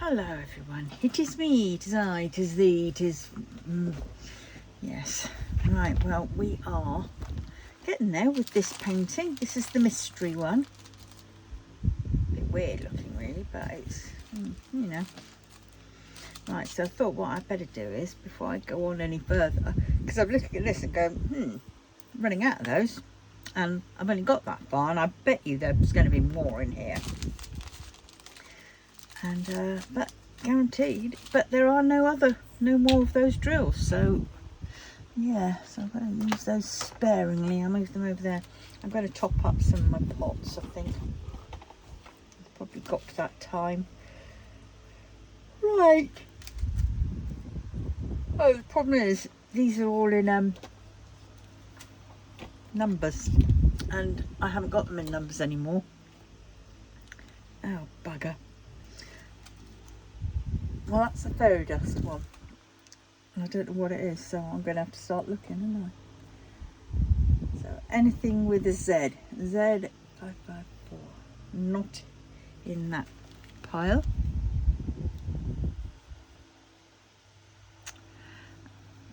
Hello everyone, it is me, it is I, it is thee, it is... yes. Right, well, we are getting there with this painting. This is the mystery one. A bit weird looking really, but it's, you know. Right, so I thought what I'd better do is, before I go on any further, because I'm looking at this and going, I'm running out of those. And I've only got that far, and I bet you there's going to be more in here. And but guaranteed, but there are no more of those drills, so yeah, so I'm going to use those sparingly. I'll move them over there. I'm going to top up some of my pots. I think I've probably got to that time. Right. Oh, the problem is these are all in numbers, and I haven't got them in numbers anymore. Oh bugger. Well, that's the fairy dust one. I don't know what it is, so I'm going to have to start looking, aren't I? So anything with a Z. Z554. Not in that pile.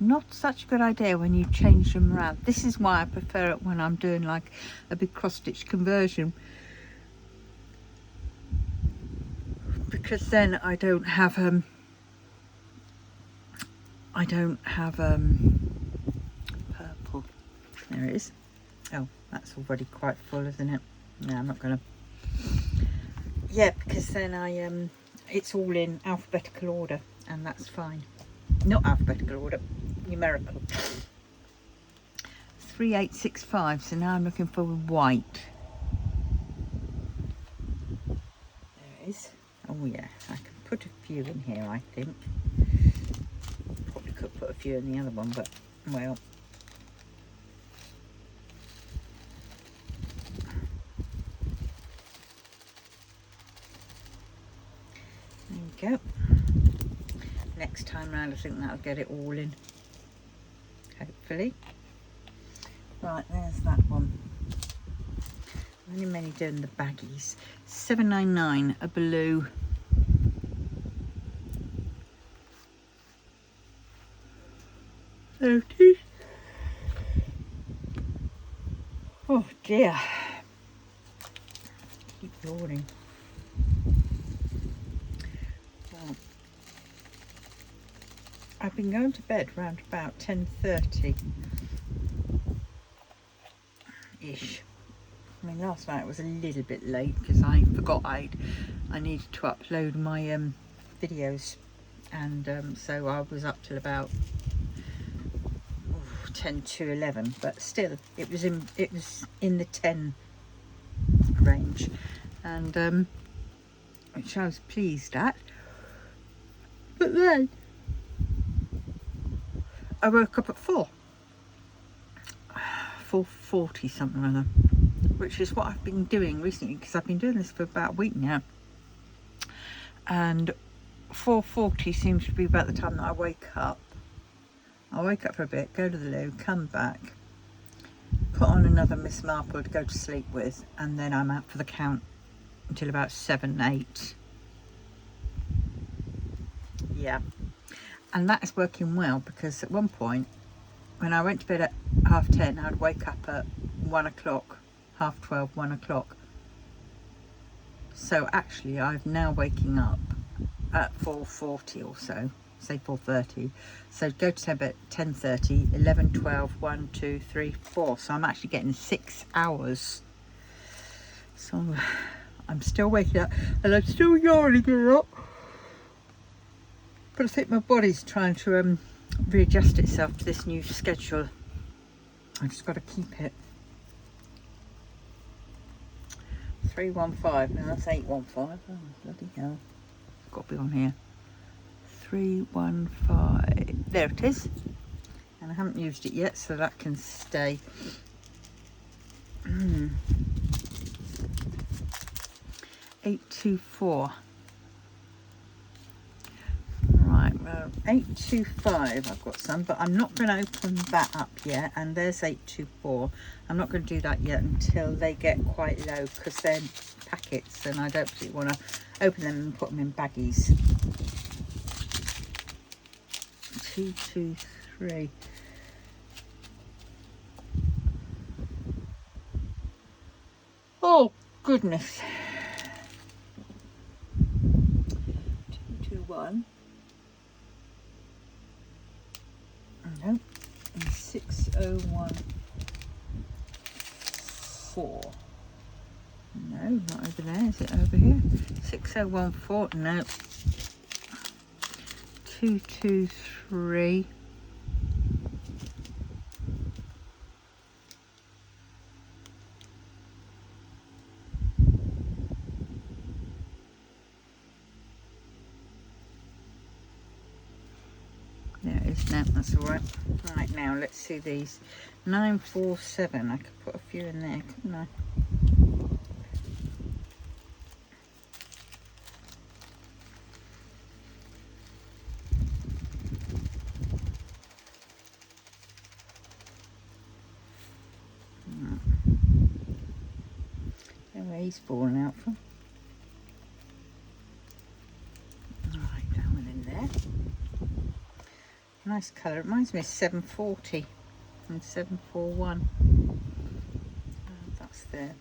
Not such a good idea when you change them around. This is why I prefer it when I'm doing like a big cross-stitch conversion. Because then I don't have purple. There it is. Oh, that's already quite full, isn't it? No, I'm not gonna. Yeah, because then it's all in alphabetical order, and that's fine. Not alphabetical order, numerical. 3865. So now I'm looking for white. There it is. Oh yeah, I can put a few in here, I think. Probably could put a few in the other one, but well. There we go. Next time round I think that'll get it all in. Hopefully. Right, there's that one. Many doing the baggies. 799, a blue. There it is. Oh dear. Keep yawning. Well, I've been going to bed round about 10:30 ish. I mean, last night was a little bit late because I forgot I needed to upload my videos, and so I was up till about 10 to 11, but still it was in the 10 range, and which I was pleased at. But then I woke up at 4:40 something or other, which is what I've been doing recently, because I've been doing this for about a week now, and 4:40 seems to be about the time that I wake up. I'll wake up for a bit, go to the loo, come back, put on another Miss Marple to go to sleep with, and then I'm out for the count until about 7, 8. Yeah, and that is working well, because at one point when I went to bed at 10:30, I'd wake up at 1 o'clock, 12:30, 1 o'clock. So actually I've now waking up at 4:40 or so, say 4:30. So go to bed at 10:30, 11, 12, 1, 2, 3, 4. So I'm actually getting 6 hours. So I'm still waking up and I'm still yawning a lot. But I think my body's trying to readjust itself to this new schedule. I just got to keep it. 315. No, that's 815. Oh, bloody hell. It's got to be on here. 315. There it is. And I haven't used it yet, so that can stay. 824. Right, well, 825 I've got some, but I'm not going to open that up yet. And there's 824. I'm not going to do that yet until they get quite low, because then packets, and I don't particularly want to open them and put them in baggies. 223. Oh goodness. 221. No. And 6014. No, not over there. Is it over here? 6014. No. 223. There it is now, that's all right. Right, now let's see these. 947, I could put a few in there, couldn't I? Where he's fallen out from. Right, that one in there. Nice colour. It reminds me of 740 and 741. That's there.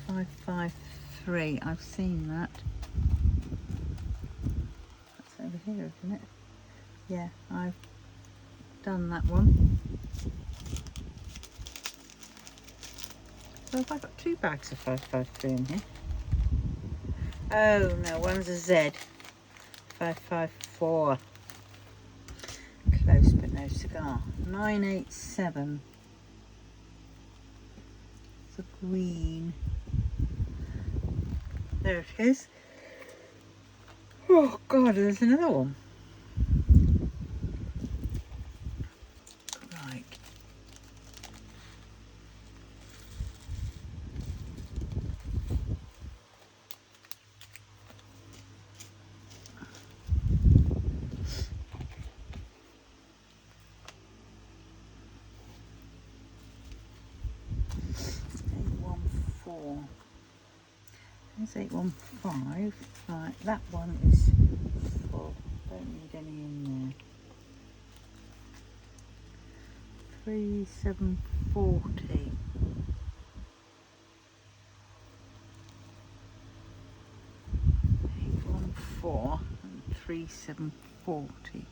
553. I've seen that. That's over here, isn't it? Yeah, I've done that one. So have I got 2 bags of 553 in here? Oh no, one's a Z. 554. Close but no cigar. 987. It's a green. There it is. Oh God, there's another one. Right. There's 815. Right, that one is full. Don't need any in there. 3740. Four and 3740.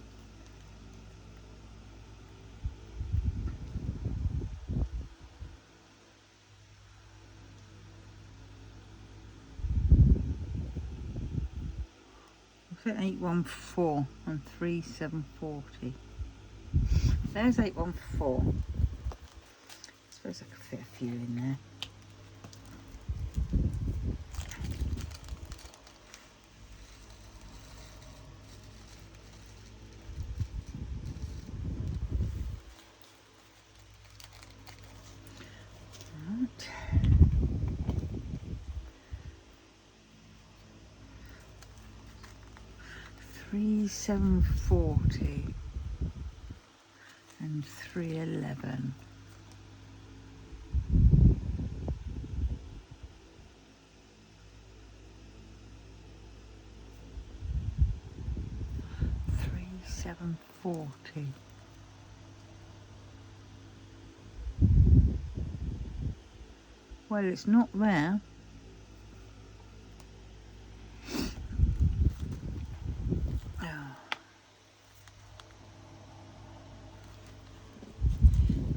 What's it? 814 and 3740. There's 814. I suppose I could fit a few in there. Right. 3740 and 311. $37.40. Well, it's not there.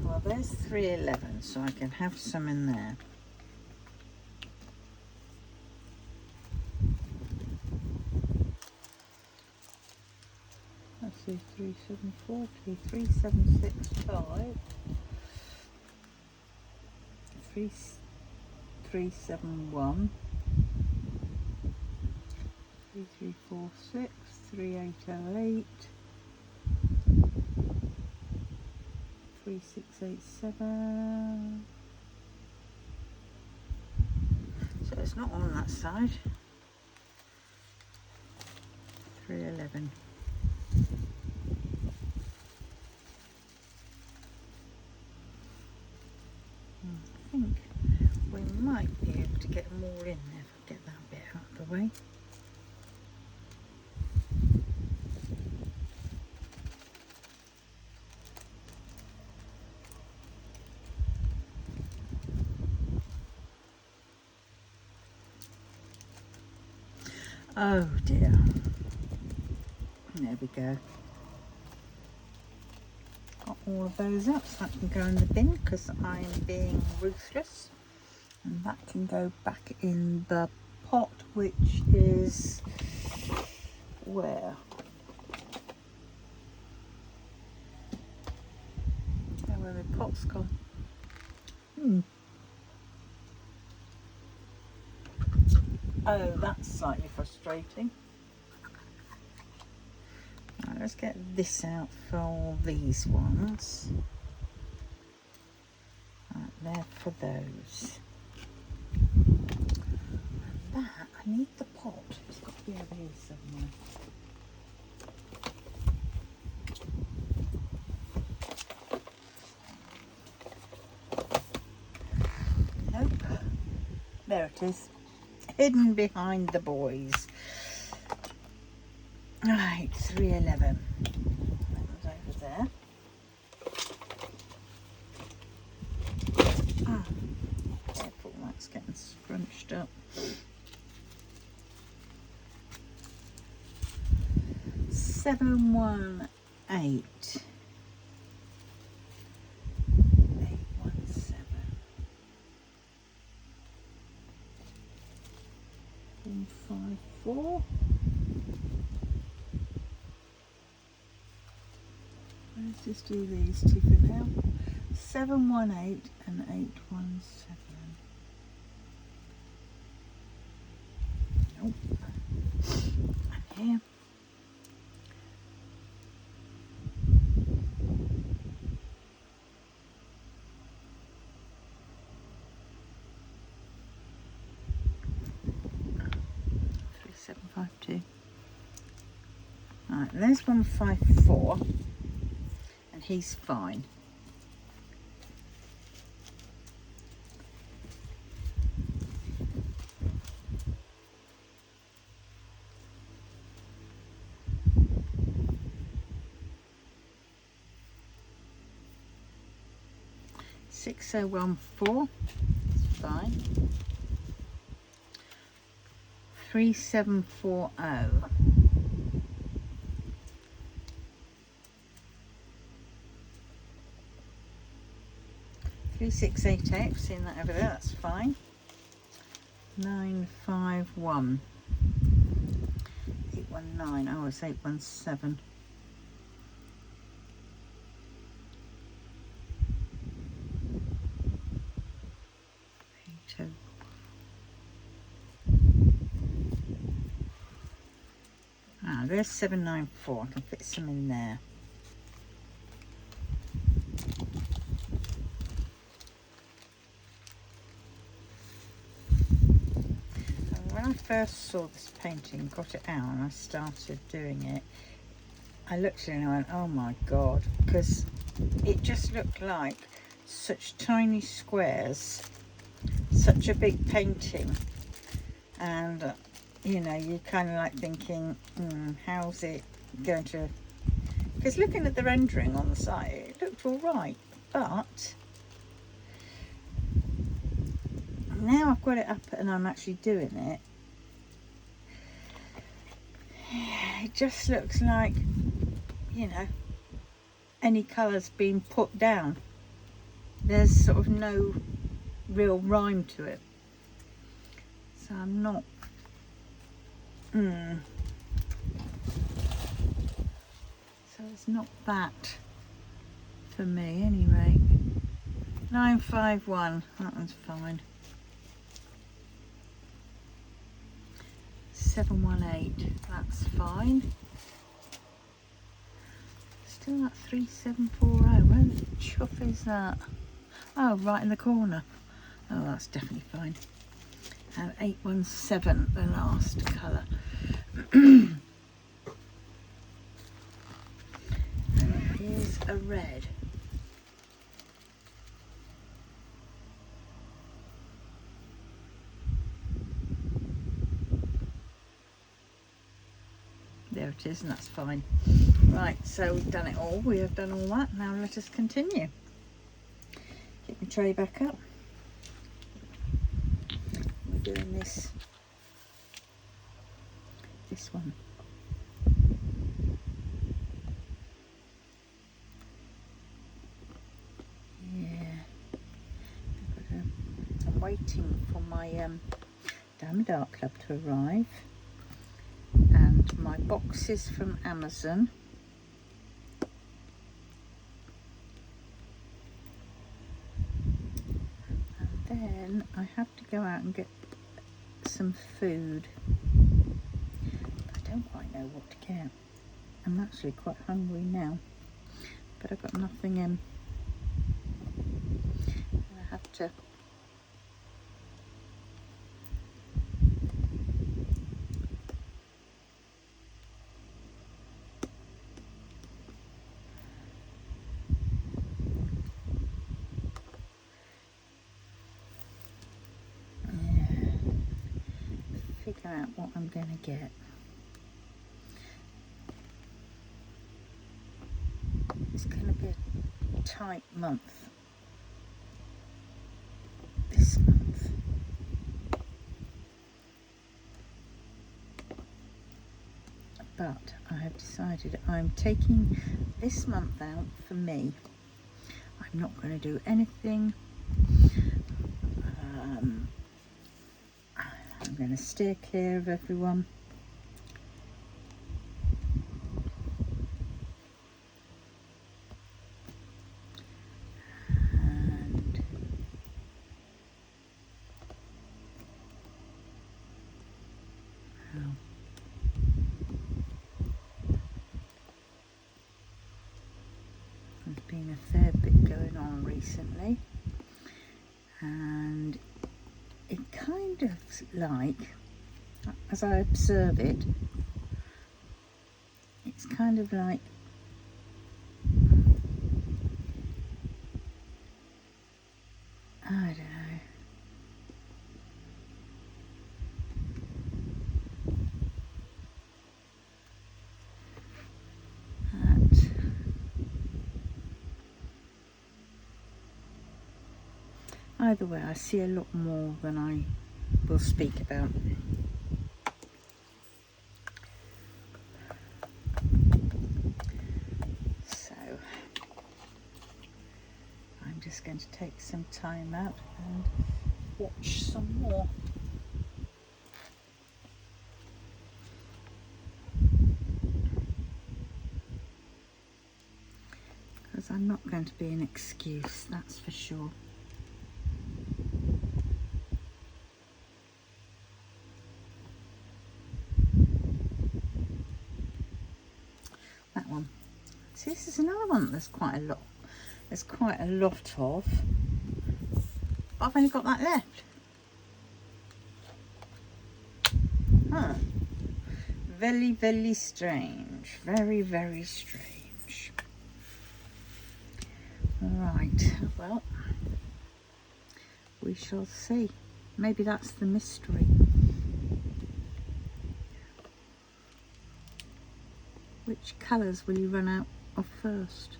Well, there's 311, so I can have some in there. Let's see, 3740, 3765, 3371, 3346, 3808, 3687. So it's not on that side. 311. I think we might be able to get them all in there if I get that bit out of the way. Oh dear. There we go. Got all of those up, so that can go in the bin because I'm being ruthless. And that can go back in the pot, which is where? Oh, where my pot's gone. Oh, that's slightly frustrating. Right, let's get this out for all these ones. Right, there for those. And that, I need the pot. It's got to be over here somewhere. Nope. There it is. Hidden behind the boys. Right, 311. That was over there. Oh, careful, that's getting scrunched up. 718. 817. 154. Let's just do these two for now. 718 and 817. Nope. And here. Seven five two. Right, there's 154, and he's fine. $6014, it's fine. 3740. 3688, I've seen that over there, that's fine. 951. 819, oh it's 817. 82. Ah, there's 794, I can fit some in there. When I first saw this painting, got it out and I started doing it, I looked at it and I went, oh my god, because it just looked like such tiny squares, such a big painting, and you know, you're kind of like thinking, how's it going to, because looking at the rendering on the site, it looked all right, but now I've got it up and I'm actually doing it, it just looks like, you know, any colours being put down. There's sort of no real rhyme to it. So I'm not, so it's not that for me anyway. 951, that one's fine. 718, that's fine. Still that 3740, where the chuff is that? Oh, right in the corner. Oh, that's definitely fine. And 817, the last colour. And here's a red. There it is, and that's fine. Right, so we've done it all. We have done all that. Now let us continue. Get my tray back up. We're doing this one. Yeah. I'm waiting for my Diamond Art Club to arrive, and my boxes from Amazon. And then I have to go out and get some food. I don't quite know what to get. I'm actually quite hungry now, but I've got nothing in. I have to figure out what I'm going to get. It's going to be a tight month this month. But I have decided I'm taking this month out for me. I'm not going to do anything. I'm going to steer clear of everyone. And there's been a fair bit going on recently, and it kind of like, as I observe it, it's kind of like I don't know. Either way, I see a lot more than I will speak about. So I'm just going to take some time out and watch some more. Because I'm not going to be an excuse, that's for sure. That one. See, this is another one there's quite a lot. There's quite a lot of. I've only got that left. Huh. Very, very strange. Very, very strange. Right, well, we shall see. Maybe that's the mystery. Which colours will you run out of first?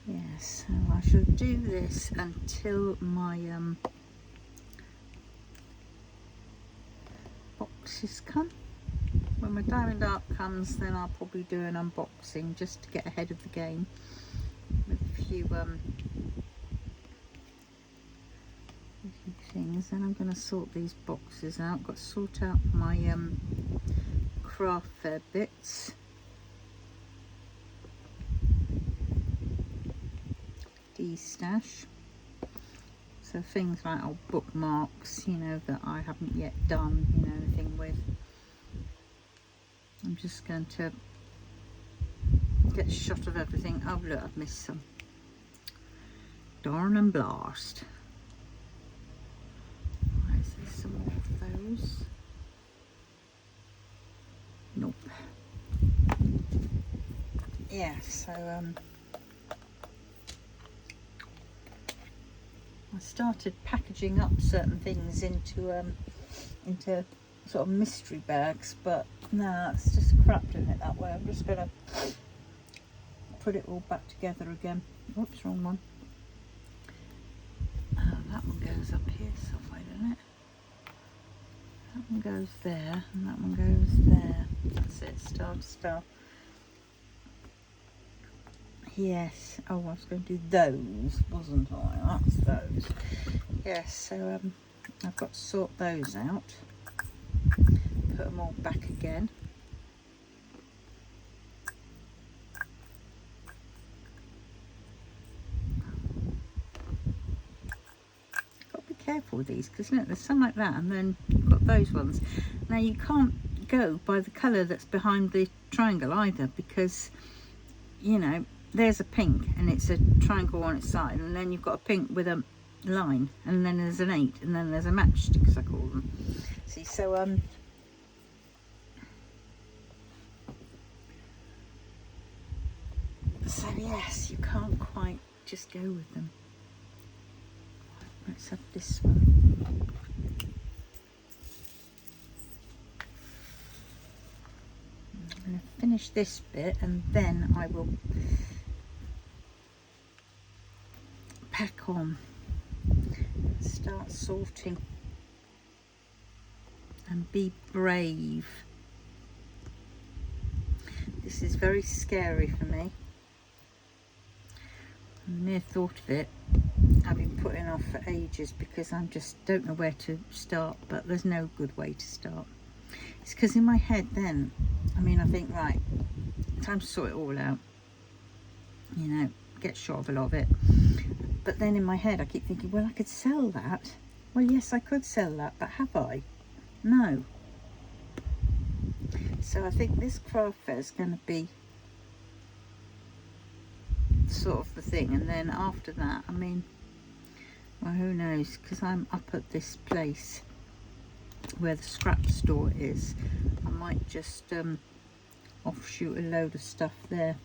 Yes, so I shall do this until my boxes come. When my Diamond Art comes, then I'll probably do an unboxing just to get ahead of the game with a few things. Then I'm going to sort these boxes out. Got to sort out my craft fair bits. De-stash. So things like old bookmarks, you know, that I haven't yet done, you know, anything with. I'm just going to get a shot of everything. Oh look, I've missed some. Darn and blast. Right, so some more of those. yeah, so I started packaging up certain things into sort of mystery bags, but no, it's just crap doing it that way. I'm just gonna put it all back together again. Whoops, wrong one. That one goes up here somewhere, doesn't it? That one goes there, and that one goes there. That's it, star to star. Yes, oh, I was going to do those, wasn't I? That's those. Yes, so I've got to sort those out. Put them all back again. Careful with these, because look, there's some like that, and then you've got those ones. Now you can't go by the colour that's behind the triangle either, because you know there's a pink and it's a triangle on its side, and then you've got a pink with a line, and then there's an 8, and then there's a matchstick, as I call them. See, so so yes, you can't quite just go with them. Let's have this one. I'm going to finish this bit, and then I will pack on, start sorting, and be brave. This is very scary for me. The mere thought of it I've been putting off for ages, because I just don't know where to start, but there's no good way to start. It's because in my head then, I mean, I think, right, time to sort it all out, you know, get shot of a lot of it. But then in my head I keep thinking, well, I could sell that. Well, yes, I could sell that, but have I? No. So I think this craft fair is going to be sort of the thing, and then after that, I mean, well, who knows, because I'm up at this place where the scrap store is. I might just offshoot a load of stuff there.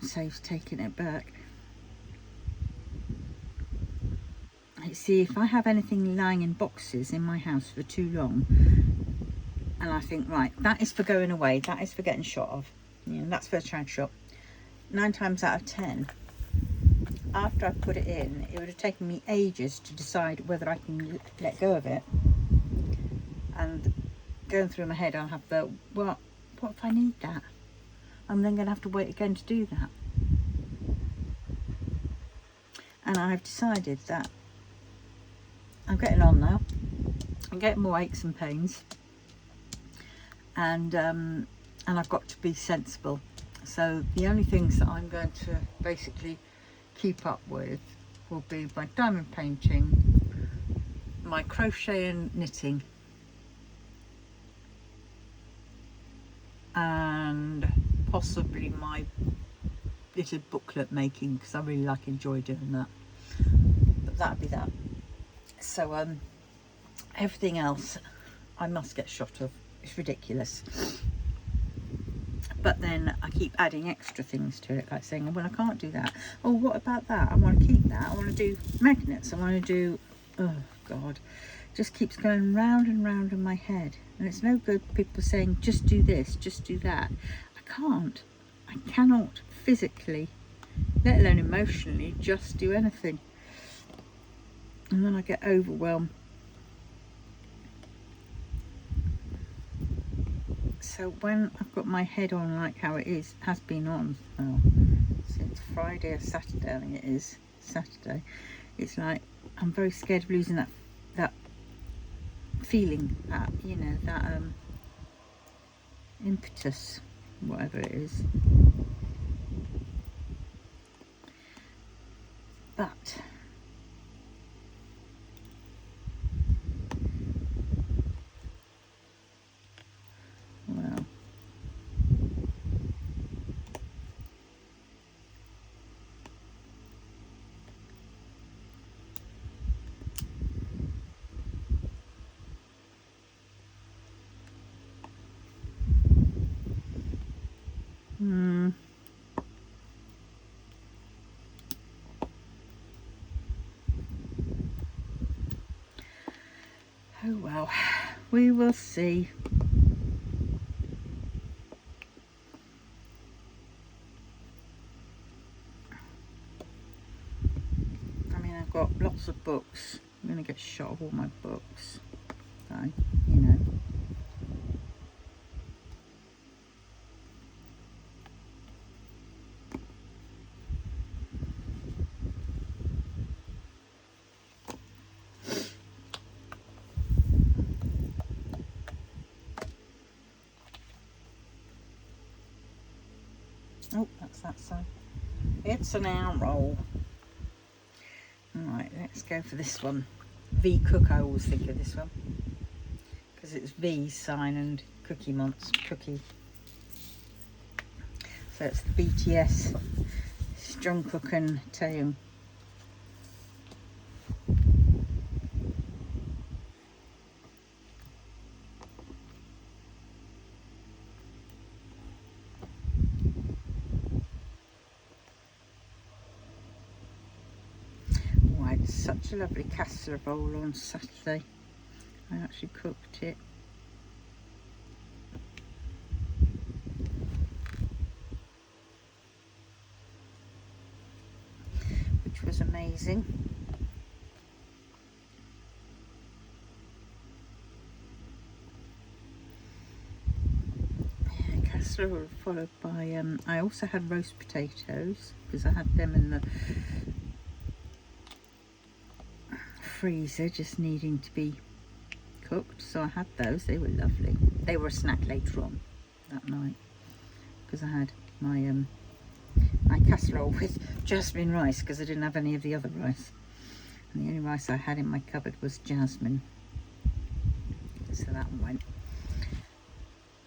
Saves taking it back. See, if I have anything lying in boxes in my house for too long, and I think, right, that is for going away, that is for getting shot of, you know, that's for a charity shop, 9 times out of 10, after I put it in, it would have taken me ages to decide whether I can let go of it. And going through my head, I'll have the, what if I need that? I'm then going to have to wait again to do that. And I've decided that I'm getting on now. I'm getting more aches and pains, and I've got to be sensible. So the only things that I'm going to basically keep up with will be my diamond painting, my crochet and knitting, and possibly my little booklet making, because I really enjoy doing that. But that'd be that. So everything else I must get shot of. It's ridiculous. But then I keep adding extra things to it, like saying, well, I can't do that. Oh, what about that? I want to keep that. I want to do magnets. I want to do, oh God, just keeps going round and round in my head. And it's no good people saying, just do this, just do that. I can't. I cannot physically, let alone emotionally, just do anything. And then I get overwhelmed. So when I've got my head on like how it is, has been on since Friday or Saturday, I think it is Saturday, it's like I'm very scared of losing that feeling, that, you know, that impetus, whatever it is. But well, Oh well, we will see. I mean, I've got lots of books. I'm going to get shot of all my books. So, you know. Oh, that's that side. It's an arrow. Alright, let's go for this one. V Cook, I always think of this one. Because it's V sign and Cookie Monster Cookie. So it's the BTS Jungkook and Taeyong. Such a lovely casserole on Saturday. I actually cooked it. Which was amazing. Yeah, casserole followed by, I also had roast potatoes because I had them in the freezer just needing to be cooked, so I had those. They were lovely. They were a snack later on that night because I had my my casserole with jasmine rice because I didn't have any of the other rice, and the only rice I had in my cupboard was jasmine, so that one went.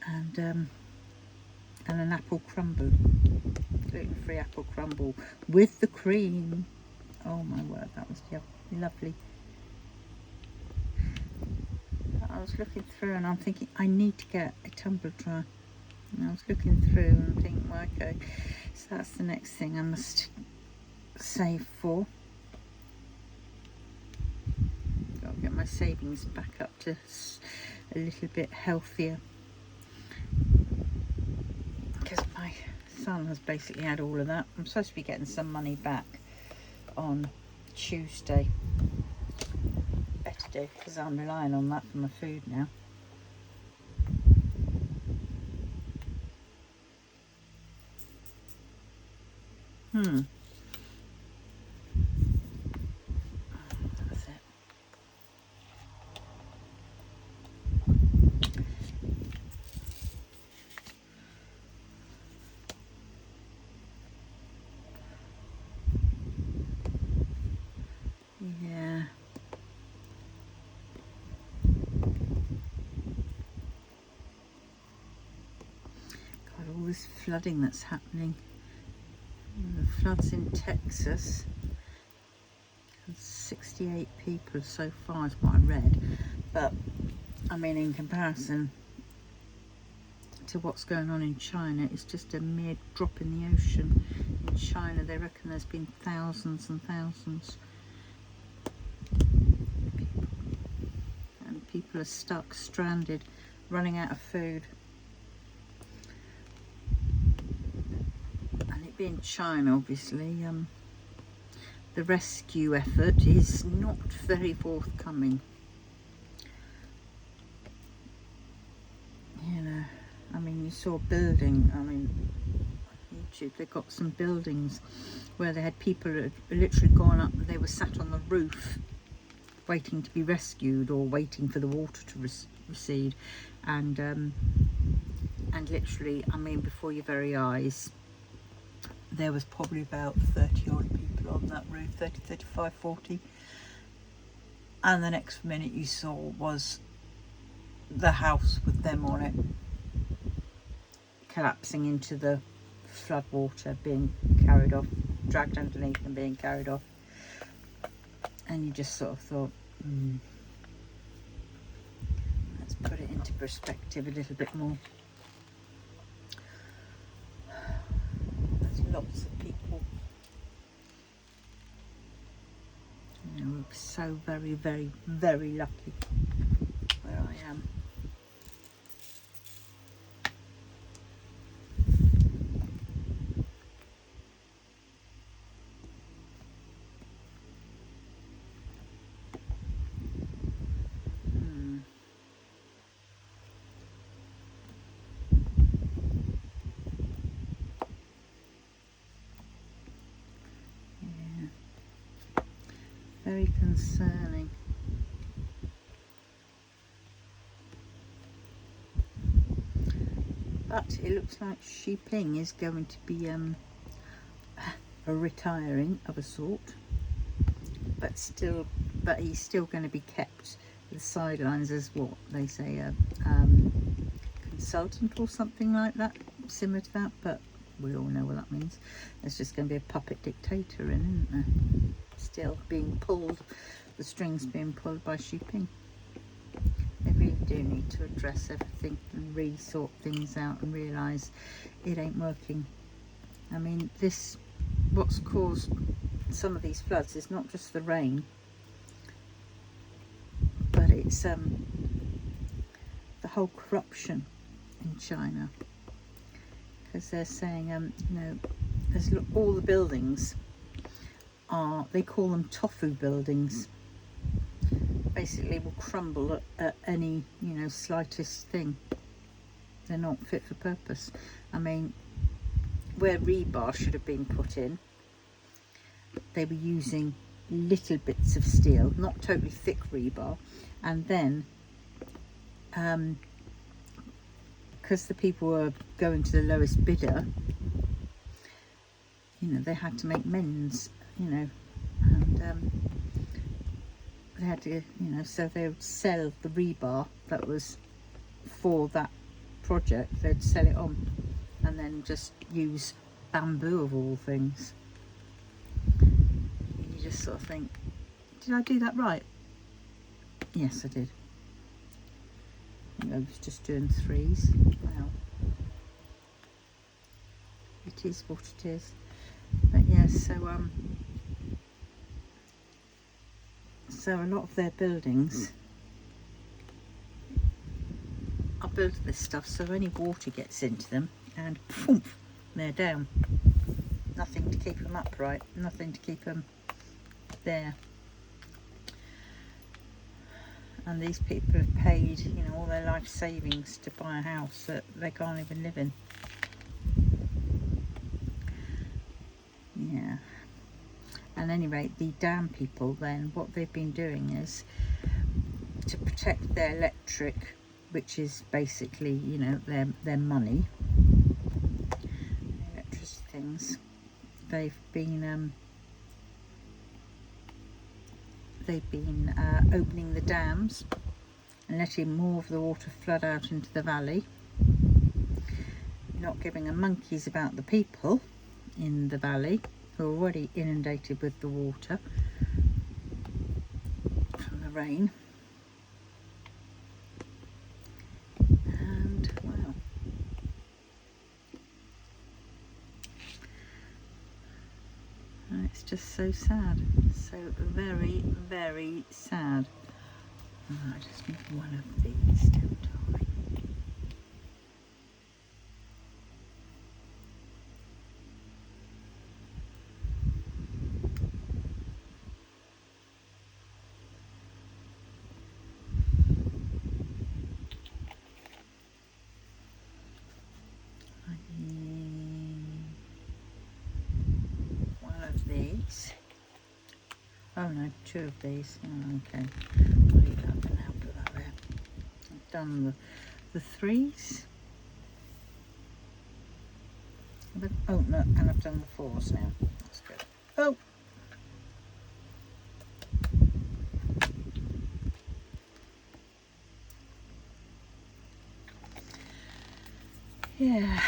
And an apple crumble, gluten-free apple crumble with the cream. Oh my word, that was lovely. I was looking through and I'm thinking I need to get a tumble dryer, and I was looking through and thinking, well, okay, so that's the next thing I must save for. Got to get my savings back up to a little bit healthier because my son has basically had all of that. I'm supposed to be getting some money back on Tuesday. Better do, because I'm relying on that for my food now. That's it. Yeah. God, all this flooding that's happening. The floods in Texas. 68 people so far is what I read. But, I mean, in comparison to what's going on in China, it's just a mere drop in the ocean. In China, they reckon there's been thousands and thousands. And people are stuck, stranded, running out of food. And it being China, obviously, the rescue effort is not very forthcoming. You know, I mean, you saw a building, I mean, YouTube, they got some buildings where they had people who had literally gone up, they were sat on the roof waiting to be rescued or waiting for the water to recede, and literally, I mean, before your very eyes, there was probably about 30 odd people on that roof, 30, 35, 40, and the next minute you saw was the house with them on it collapsing into the flood water, being carried off, dragged underneath and being carried off. And you just sort of thought, let's put it into perspective a little bit more. There's lots of people. You know, we're so very, very, very lucky. I am. Very concerning. But it looks like Xi Jinping is going to be a retiring of a sort, but he's still going to be kept at the sidelines as what they say, a consultant or something like that, similar to that. But we all know what that means. There's just going to be a puppet dictator in, isn't there? Still being pulled, the strings being pulled by Xi Jinping. They really do need to address everything and really sort things out and realise it ain't working. I mean, what's caused some of these floods is not just the rain, but it's the whole corruption in China. Because they're saying, you know, all the buildings they call them tofu buildings. Basically will crumble at any, you know, slightest thing. They're not fit for purpose. I mean, where rebar should have been put in, they were using little bits of steel, not totally thick rebar, and then because the people were going to the lowest bidder, you know, they had to make mends, you know, and they had to, you know, so they would sell the rebar that was for that project, they'd sell it on and then just use bamboo of all things. You just sort of think, did I do that right? Yes, I did. I think I was just doing threes. Wow. It is what it is. But yes, so a lot of their buildings are built of this stuff, so any water gets into them and poof, they're down. Nothing to keep them upright, nothing to keep them there. And these people have paid, you know, all their life savings to buy a house that they can't even live in. Yeah. At any rate, the dam people then, what they've been doing is to protect their electric, which is basically, you know, their money, electricity things. They've been opening the dams and letting more of the water flood out into the valley, not giving a monkeys about the people in the valley who are already inundated with the water from the rain. And wow, and it's just so sad, so very, very sad. Oh, I just need one of these, don't I? One of these. Oh no, two of these. Oh, okay. I'll leave that for now, put that there. I've done the threes. Oh no, and I've done the fours now. That's good. Oh! Yeah.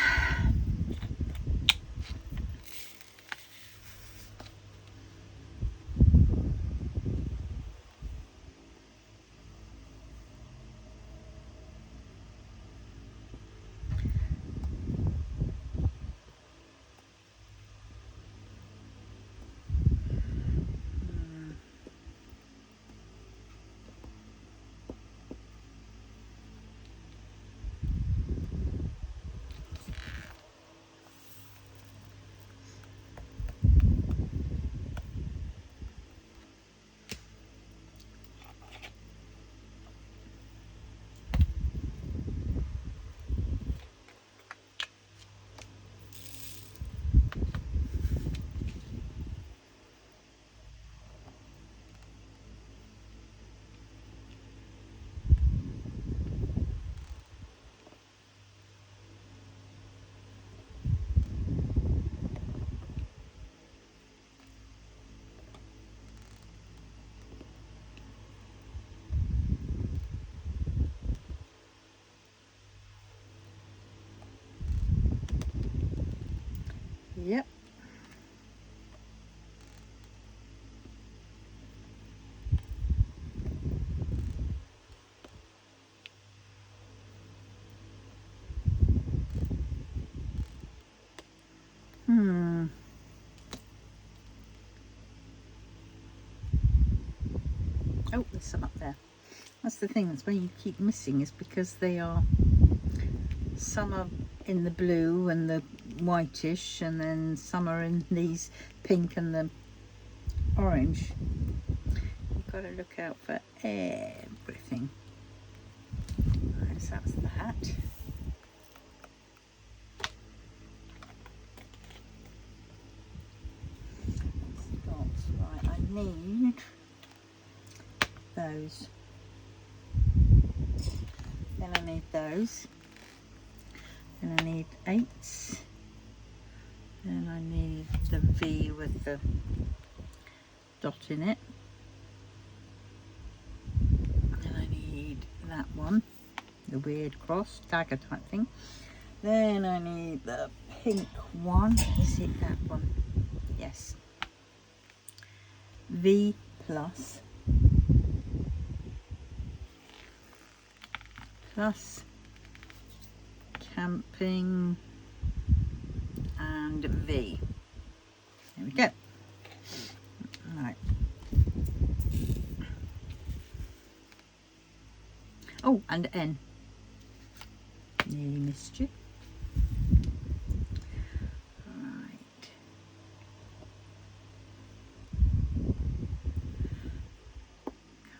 Yep. Oh, there's some up there. That's the thing, that's why you keep missing, is because they are, some are in the blue and the whitish, and then some are in these pink and the orange. You've got to look out for everything. Right, so that's that. Dots. Right, I need those. Then I need those. Then I need 8s. Then I need the V with the dot in it. And I need that one, the weird cross, dagger type thing. Then I need the pink one. Is it that one? Yes. V plus. Plus camping and V. There we go. Right. Oh, and N. Nearly missed you. Right.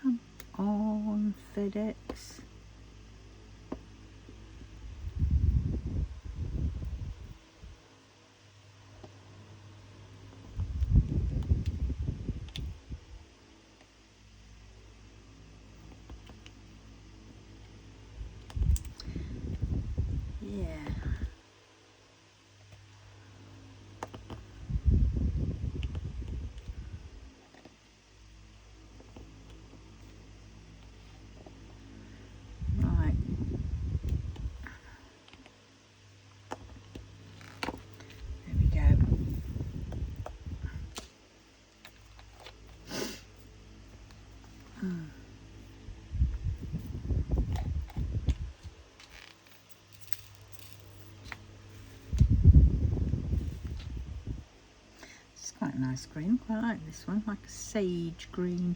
Come on, FedEx. It's quite a nice green. Quite like this one, like a sage green.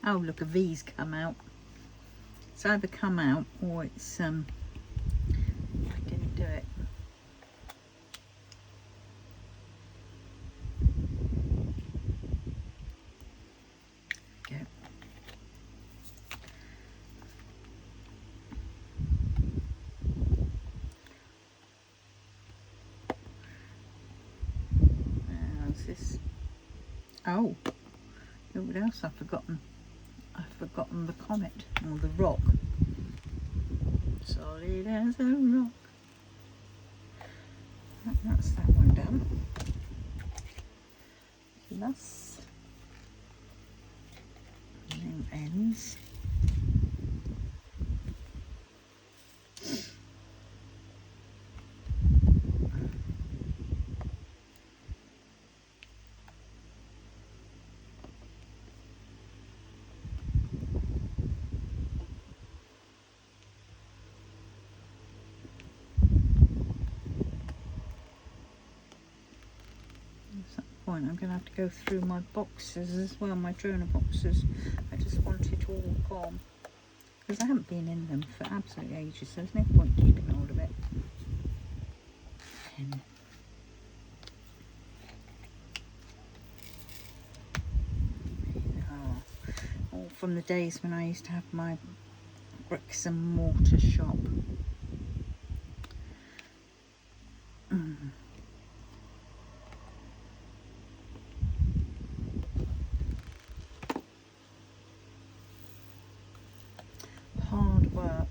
Oh look, a V's come out. It's either come out or it's I didn't do it. Go. How's this? Oh, look what else I've forgotten. I've forgotten the comet, or the rock. Solid as a rock. That's that one done. Plus new ends. I'm going to have to go through my boxes as well, my journal boxes. I just want it all gone because I haven't been in them for absolutely ages, so there's no point keeping hold of it. All from the days when I used to have my bricks and mortar shop. Hard work.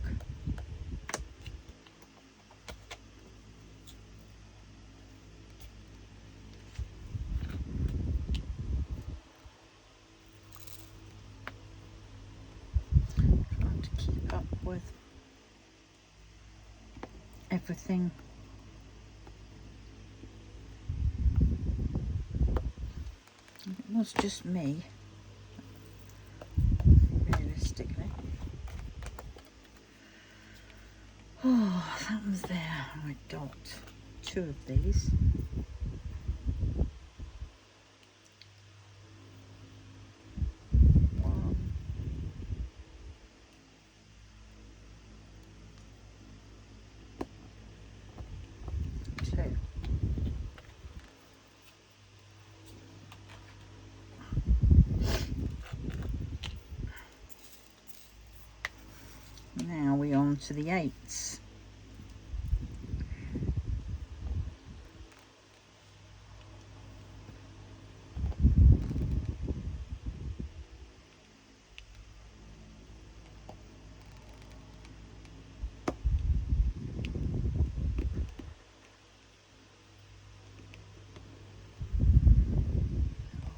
everything. It was just me, realistically. Oh, that was there. I got 2 of these. Now we're on to the 8s.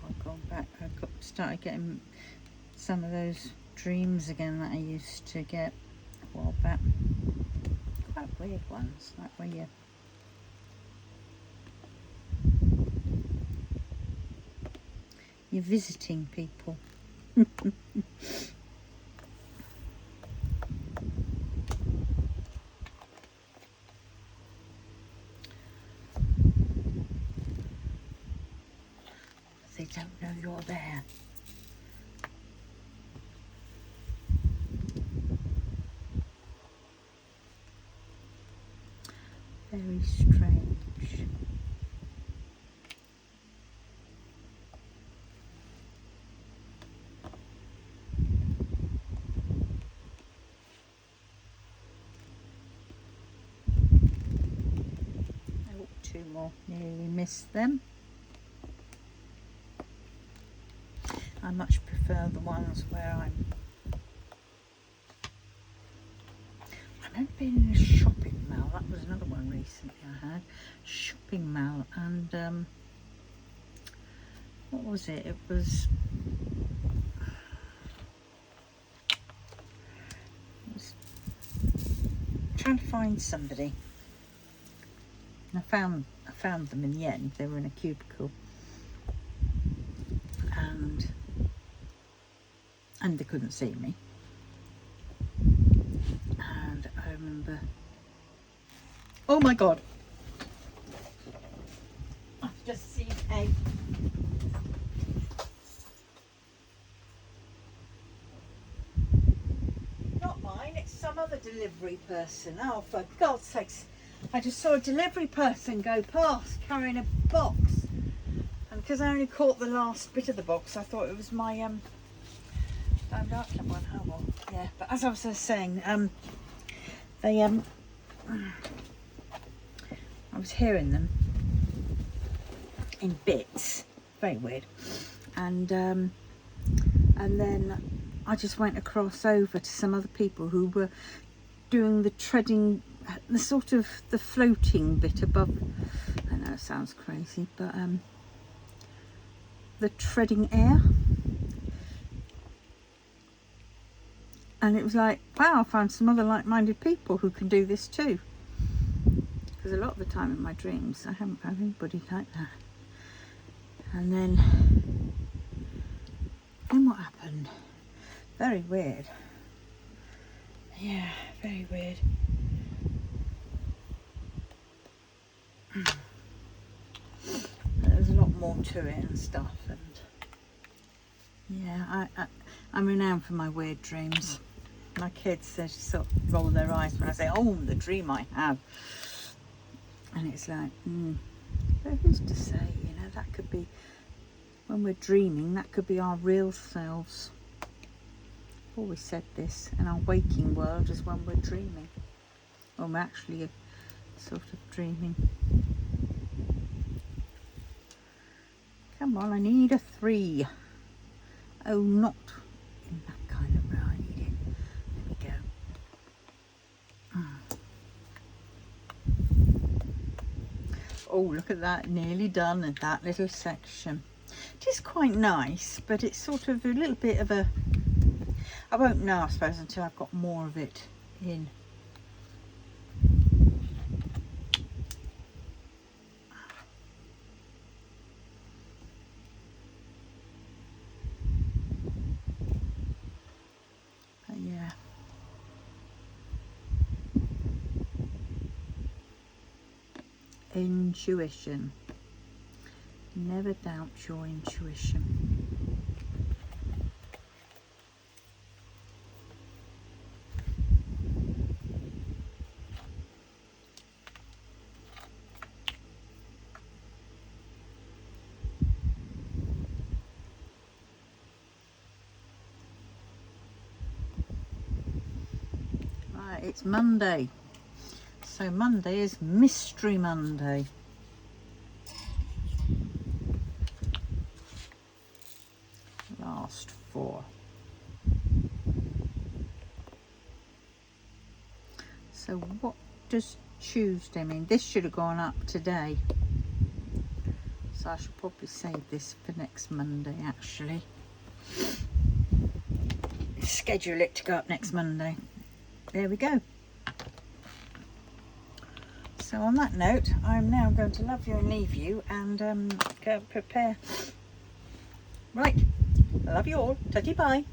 I've gone back, started getting some of those dreams again that I used to get a while back. Quite weird ones, like where you're visiting people. They don't know you're there. Very strange. Oh, 2 more. Nearly missed them. I much prefer the ones where I remember being in a shopping mall. That was another one recently I had. Shopping mall, and what was it? It was trying to find somebody. And I found them in the end. They were in a cubicle, and they couldn't see me. And I remember, oh my God, I've just seen not mine, it's some other delivery person. Oh, for God's sakes, I just saw a delivery person go past carrying a box, and because I only caught the last bit of the box, I thought it was my found out that one. Oh well, yeah. But as I was saying, they I was hearing them in bits, very weird, and then I just went across over to some other people who were doing the treading, the sort of the floating bit above. I know it sounds crazy, but the treading air. And it was like, wow, I found some other like-minded people who can do this too. Because a lot of the time in my dreams, I haven't found anybody like that. And then what happened? Very weird. Yeah, very weird. There's a lot more to it and stuff. And yeah, I'm renowned for my weird dreams. My kids, they just sort of roll their eyes when I say, oh, the dream I have. And it's like, but who's to say, you know, that could be, when we're dreaming, that could be our real selves. I've always said this, in our waking world is when we're dreaming. When we're actually sort of dreaming. Come on, I need a 3. Oh, not in that kind of row. I need it. There we go. Oh, look at that. Nearly done at that little section. It is quite nice, but it's sort of a little bit of a... I won't know, I suppose, until I've got more of it in. intuition. Never doubt your intuition. Right, it's Monday. So Monday is Mystery Monday. Last 4. So what does Tuesday mean? This should have gone up today. So I should probably save this for next Monday actually. Schedule it to go up next Monday. There we go. So on that note, I'm now going to love you and leave you and go prepare. Right, love you all. Tatty bye.